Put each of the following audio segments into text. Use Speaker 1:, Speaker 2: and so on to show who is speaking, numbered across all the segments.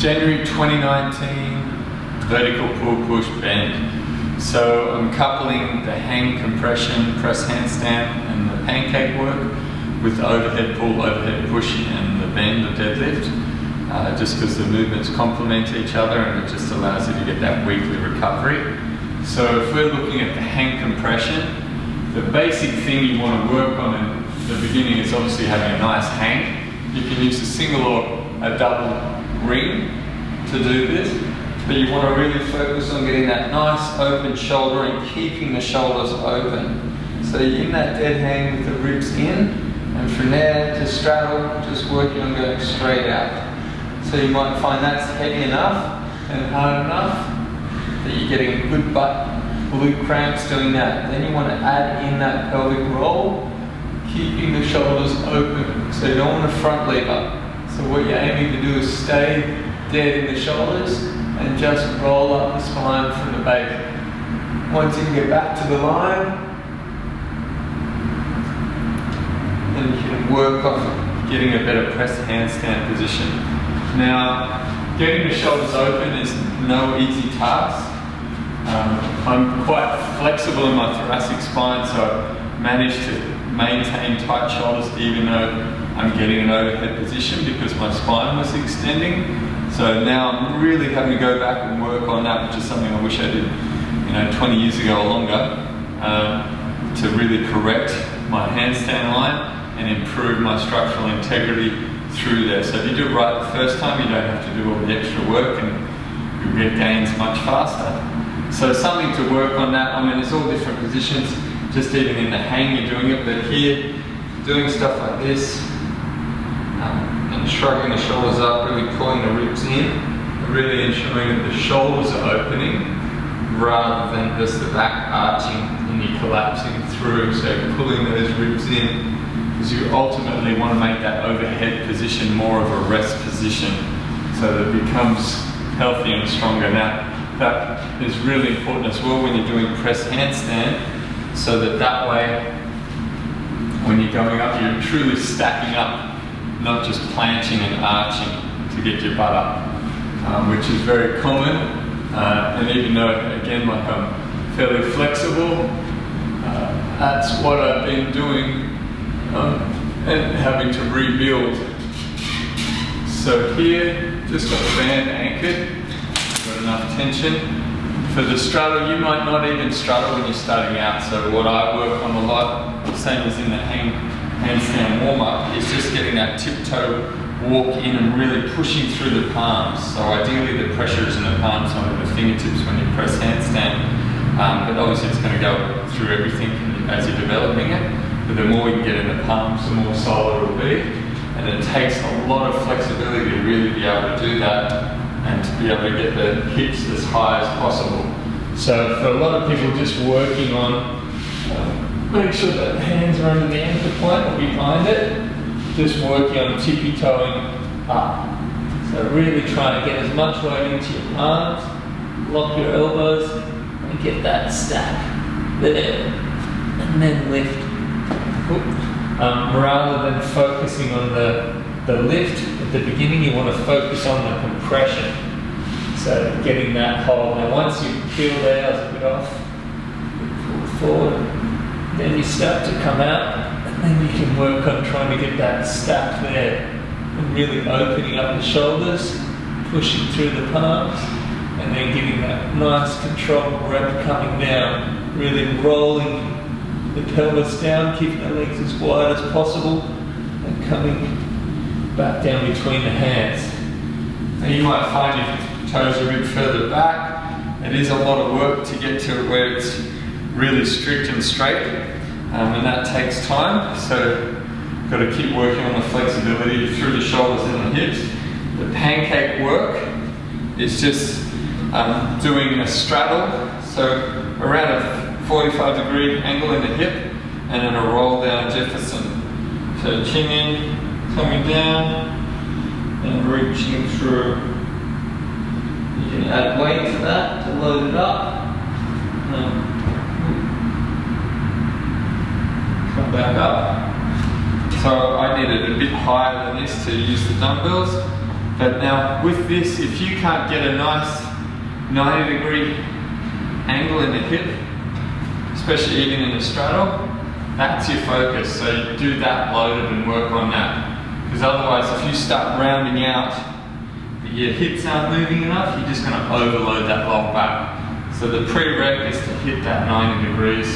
Speaker 1: January 2019 vertical pull push bend. So I'm coupling the hang compression press handstand and the pancake work with the overhead pull, overhead push and the bend, the deadlift, just because the movements complement each other and it just allows you to get that weekly recovery. So if we're looking at the hang compression, the basic thing you want to work on in the beginning is obviously having a nice hang. You can use a single or a double ring to do this, but you want to really focus on getting that nice open shoulder and keeping the shoulders open. So you're in that dead hang with the ribs in, and from there to straddle, just working on going straight out. So you might find that's heavy enough and hard enough that you're getting a good butt glute cramps doing that. Then you want to add in that pelvic roll, keeping the shoulders open. So you don't want to front lever. So what you're aiming to do is stay dead in the shoulders and just roll up the spine from the base. Once you can get back to the line, then you can work on getting a better press handstand position. Now, getting the shoulders open is no easy task. I'm quite flexible in my thoracic spine, so I managed to maintain tight shoulders even though I'm getting an overhead position because my spine was extending. So now I'm really having to go back and work on that, which is something I wish I did 20 years ago or longer, to really correct my handstand line and improve my structural integrity through there. So if you do it right the first time, you don't have to do all the extra work and you'll get gains much faster. So something to work on that. I mean, it's all different positions, just even in the hang you're doing it, but here, doing stuff like this, and shrugging the shoulders up, really pulling the ribs in, really ensuring that the shoulders are opening rather than just the back arching and you collapsing through. So pulling those ribs in, because you ultimately want to make that overhead position more of a rest position so that it becomes healthier and stronger. Now, that is really important as well when you're doing press handstand, so that way when you're going up, you're truly stacking up, not just planching and arching to get your butt up, which is very common. And even though, again, like I'm fairly flexible, that's what I've been doing and having to rebuild. So here, just got the band anchored, got enough tension. For the straddle, you might not even straddle when you're starting out. So what I work on a lot, same as in the handstand warm-up, is just getting that tiptoe walk in and really pushing through the palms. So ideally the pressure is in the palms, not in the fingertips when you press handstand. But obviously it's going to go through everything as you're developing it. But the more you get in the palms, the more solid it will be. And it takes a lot of flexibility to really be able to do that and to be able to get the hips as high as possible. So for a lot of people, just working on make sure that the hands are under the anchor point or behind it, just working on tippy-toeing up. So really trying to get as much weight into your arms, lock your elbows, and get that stack there, and then lift. Rather than focusing on the lift at the beginning, you want to focus on the compression. So getting that hold. Now once you feel there, as you get off, pull forward, then you start to come out, and then you can work on trying to get that stack there, and really opening up the shoulders, pushing through the palms, and then getting that nice controlled rep coming down, really rolling the pelvis down, keeping the legs as wide as possible, and coming back down between the hands. Now you might find your toes a bit further back. It is a lot of work to get to where it's really strict and straight, and that takes time. So got to keep working on the flexibility through the shoulders and the hips. The pancake work is just doing a straddle, so around a 45-degree angle in the hip, and then a roll down Jefferson. So chin in, coming down, and reaching through. You can add weight to that to load it up. Come back up. So I needed a bit higher than this to use the dumbbells, But now with this, if you can't get a nice 90-degree angle in the hip, especially even in the straddle, that's your focus. So you do that loaded and work on that. Because otherwise, if you start rounding out, but your hips aren't moving enough, you're just going to overload that low back. So the prereq is to hit that 90 degrees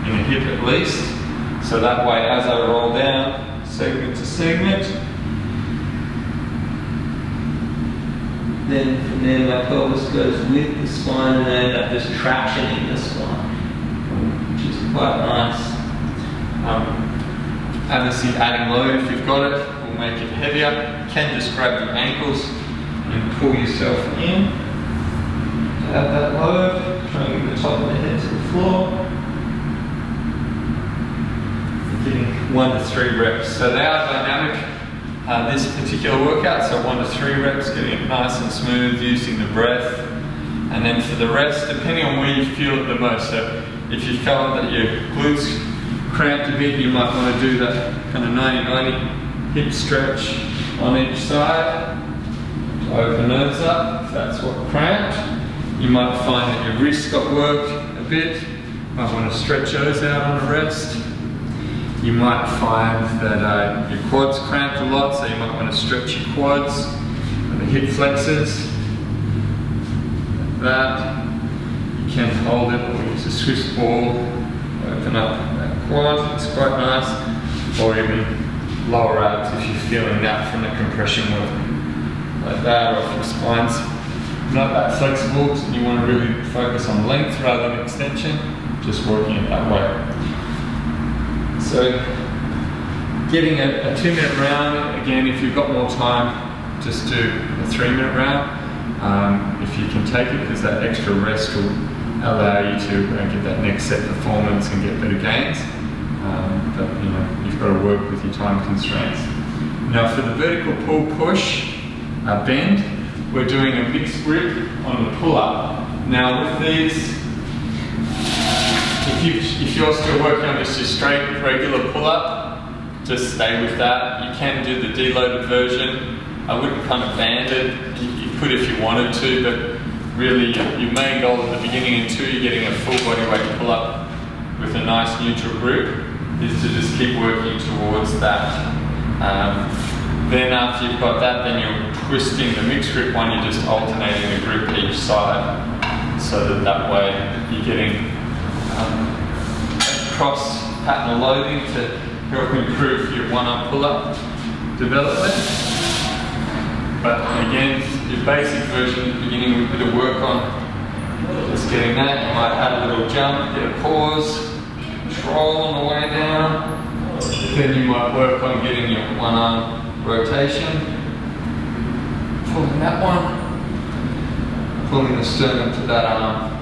Speaker 1: in the hip at least. So that way, as I roll down, segment to segment, then from there my pelvis goes with the spine and I end up just tractioning the spine, which is quite nice. Obviously adding load if you've got it will make it heavier. You can just grab the ankles and pull yourself in to add that load. Try and get the top of the head to the floor. Getting 1 to 3 reps. So they are dynamic, this particular workout, so 1 to 3 reps, getting it nice and smooth, using the breath. And then for the rest, depending on where you feel it the most, so if you felt that your glutes cramped a bit, you might want to do that kind of 90-90 hip stretch on each side to open those up, if that's what cramped. You might find that your wrists got worked a bit, might want to stretch those out on a rest. You might find that your quads cramped a lot, so you might want to stretch your quads and the hip flexors. Like that. You can hold it or use a Swiss ball, open up that quad, it's quite nice. Or even lower abs if you're feeling that from the compression work. Like that, or if your spine's not that flexible and you want to really focus on length rather than extension, just working it that way. So, getting a 2-minute round, again, if you've got more time, just do a 3-minute round, if you can take it, because that extra rest will allow you to get that next set performance and get better gains. But you know, you've got to work with your time constraints. Now for the vertical pull push bend, we're doing a mixed grip on the pull-up. Now with these, if you're still working on just your straight regular pull-up, just stay with that. You can do the deloaded version. I wouldn't kind of band it. You could if you wanted to, but really your main goal at the beginning until you're getting a full body weight pull-up with a nice neutral grip is to just keep working towards that. Then after you've got that, then you're twisting the mixed grip one, you're just alternating the grip each side, so that way you're getting cross pattern of loading to help improve your one-arm pull-up development. But again, your basic version at the beginning with a bit of work on just getting that. You might add a little jump, get a pause, control on the way down. Then you might work on getting your one-arm rotation. Pulling that one, pulling the sternum to that arm.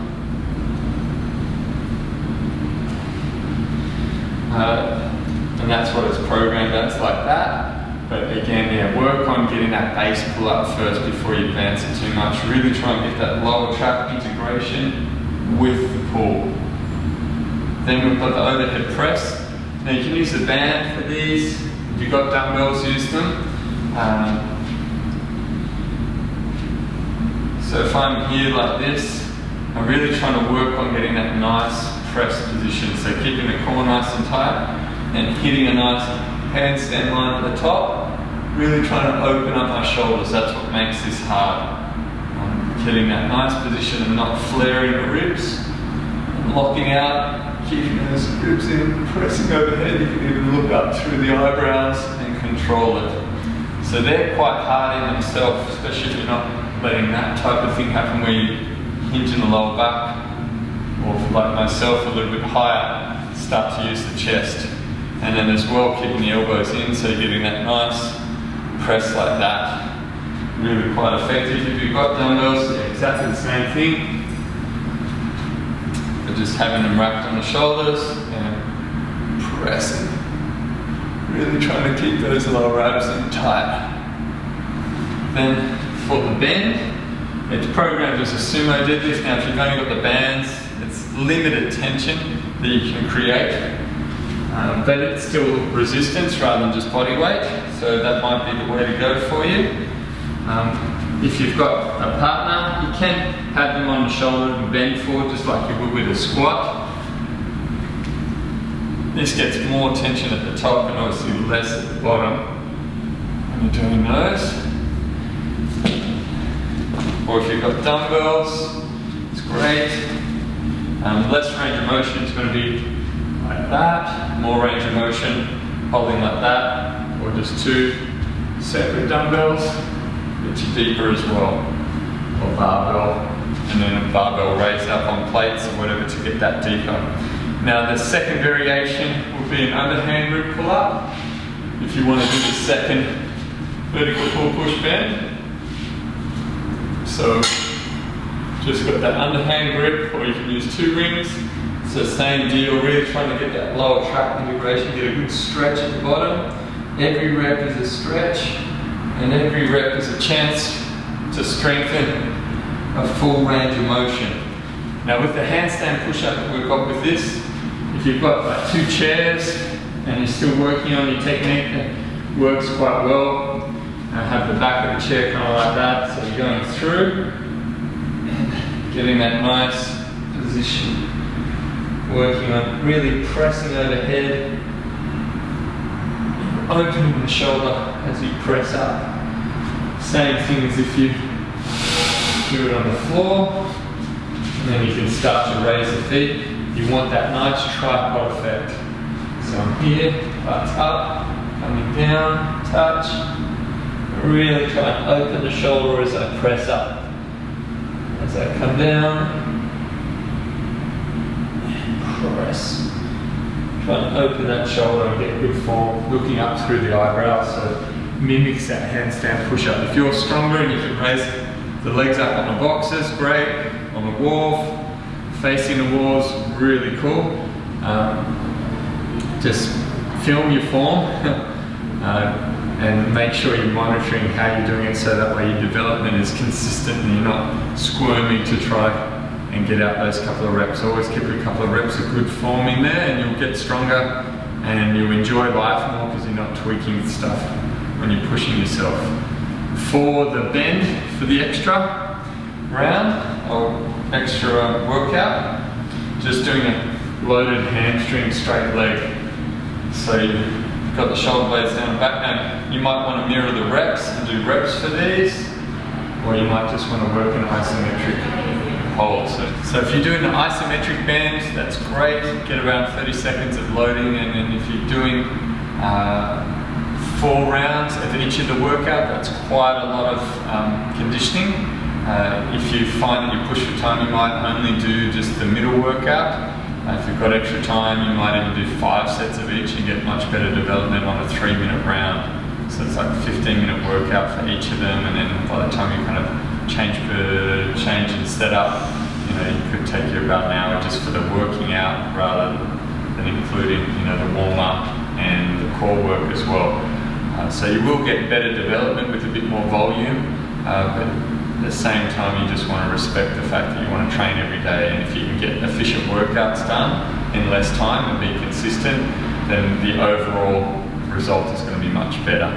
Speaker 1: And that's what it's programmed as, like that. But again, yeah, work on getting that base pull up first before you advance it too much. Really try and get that lower trap integration with the pull. Then we've got the overhead press. Now you can use the band for these. If you've got dumbbells, use them. So if I'm here like this, I'm really trying to work on getting that nice press position. So keeping the core nice and tight and hitting a nice handstand line at the top. Really trying to open up my shoulders. That's what makes this hard. Getting that nice position and not flaring the ribs. And locking out, keeping those ribs in, pressing overhead. You can even look up through the eyebrows and control it. So they're quite hard in themselves, especially if you're not letting that type of thing happen where you hinge in the lower back, or like myself, a little bit higher, start to use the chest. And then as well, keeping the elbows in, so you're getting that nice press like that. Really quite effective. If you've got dumbbells, they're exactly the same thing. But just having them wrapped on the shoulders and pressing. Really trying to keep those lower abs in tight. Then for the bend, it's programmed as a sumo deadlift. Now if you've only got the bands, it's limited tension that you can create. But it's still resistance rather than just body weight. So that might be the way to go for you. If you've got a partner, you can have them on the shoulder and bend forward just like you would with a squat. This gets more tension at the top and obviously less at the bottom when you're doing those. Or if you've got dumbbells, it's great. Less range of motion is going to be like that. More range of motion, holding like that. Or just two separate dumbbells. Get you deeper as well. Or barbell. And then a barbell raise up on plates or whatever to get that deeper. Now the second variation will be an underhand grip pull-up. If you want to do the second vertical pull-push bend. So just got that underhand grip, or you can use two rings. So same deal, really trying to get that lower tract integration, get a good stretch at the bottom. Every rep is a stretch, and every rep is a chance to strengthen a full range of motion. Now with the handstand push-up that we've got with this, if you've got like two chairs and you're still working on your technique, that works quite well. Have the back of the chair kind of like that, so you're going through and getting that nice position. Working on really pressing overhead, opening the shoulder as you press up. Same thing as if you do it on the floor, and then you can start to raise the feet. You want that nice tripod effect. So I'm here, butt's up, coming down, touch. Really try and open the shoulder as I press up. As I come down, and press. Try and open that shoulder and get good form, looking up through the eyebrows, so mimics that handstand push-up. If you're stronger and you can raise the legs up on the boxes, great. On the wall, facing the walls, really cool. Just film your form. And make sure you're monitoring how you're doing it so that way your development is consistent and you're not squirming to try and get out those couple of reps. Always keep a couple of reps of good form in there and you'll get stronger and you'll enjoy life more because you're not tweaking stuff when you're pushing yourself. For the bend, for the extra round or extra workout, just doing a loaded hamstring straight leg. So you've got the shoulder blades down the back. Now you might want to mirror the reps and do reps for these, or you might just want to work an isometric hold. So if you're doing an isometric bend, that's great. Get around 30 seconds of loading, and then if you're doing 4 rounds of each of the workout, that's quite a lot of conditioning. If you find that you push for time, you might only do just the middle workout. If you've got extra time, you might even do 5 sets of each and get much better development on a 3-minute round. So it's like a 15-minute workout for each of them, and then by the time you kind of change and set up, it could take you about an hour just for the working out rather than including the warm-up and the core work as well. So you will get better development with a bit more volume, but at the same time you just want to respect the fact that you want to train every day, and if you can get efficient workouts done in less time and be consistent, then the overall result is going to be much better.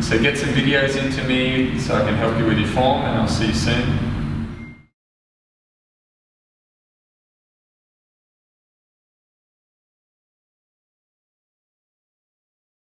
Speaker 1: So get some videos into me so I can help you with your form, and I'll see you soon.